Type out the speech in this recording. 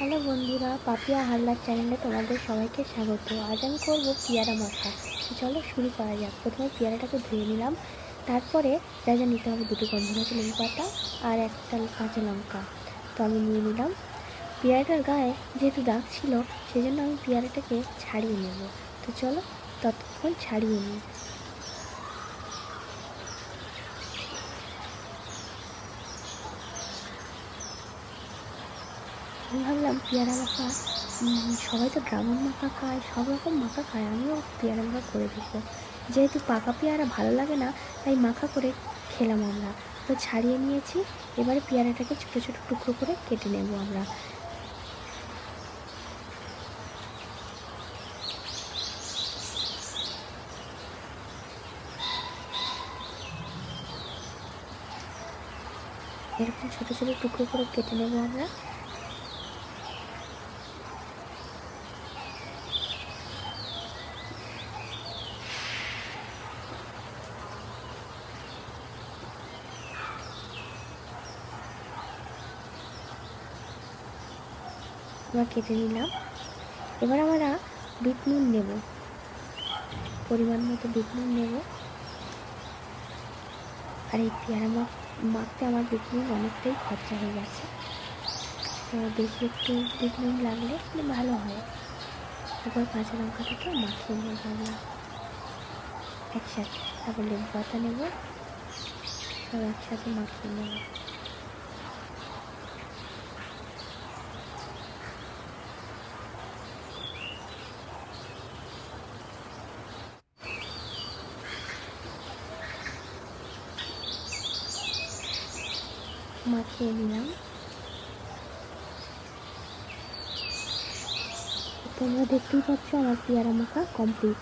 Hello বন্ধুরা, পাপিয়া হালদার চ্যানেলে তোমাদের সবাইকে স্বাগত। আজ আমি করব পেয়ারা মাখা। তো চলো শুরু করা যাক। প্রথমে পেয়ারাটাকে ধুয়ে নিলাম। তারপরে যা যা নিতে হবে, দুটো গন্ধরাজ লেবু পাতা আর একটা কাঁচা লঙ্কা। তো আমি নিয়ে নিলাম। পেয়ারাটার গায়ে যেহেতু দাগ ছিল, সেজন্য আমি পেয়ারাটাকে ছাড়িয়ে নেব। তো চলো ততক্ষণ ছাড়িয়ে নিই। আমি ভাবলাম পেয়ারা মাখা, সবাই তো ড্রাগন মাখা খায়, সব রকম মাখা খায়, আমিও পেয়ারা মাখা করে দেখবো। যেহেতু পাকা পেয়ারা ভালো লাগে না, তাই মাখা করে খেলাম আমরা। তো ছাড়িয়ে নিয়েছি। এবারে পেয়ারাটাকে ছোটো ছোটো টুকরো করে কেটে নেব আমরা। এরকম ছোটো ছোটো টুকরো করে কেটে নেব আমরা। আমরা কেটে নিলাম। এবার আমরা বিট নুন নেব, পরিমাণ মতো বিট নুন নেব। আর এই পেয়ারা মাখতে আমার বিট নুন অনেকটাই খরচা হয়ে গেছে, তো বেশি একটু বিট নুন লাগলে ভালো হয়। এবার কাঁচা লঙ্কাটাকে মাখিয়ে নেব আমরা একসাথে। তারপর লেবু পাতা নেব, সব একসাথে মাখিয়ে নেব। মাখিয়ে নিলাম। তোমরা দেখতেই পাচ্ছ আমার পেয়ারা মাখা কমপ্লিট।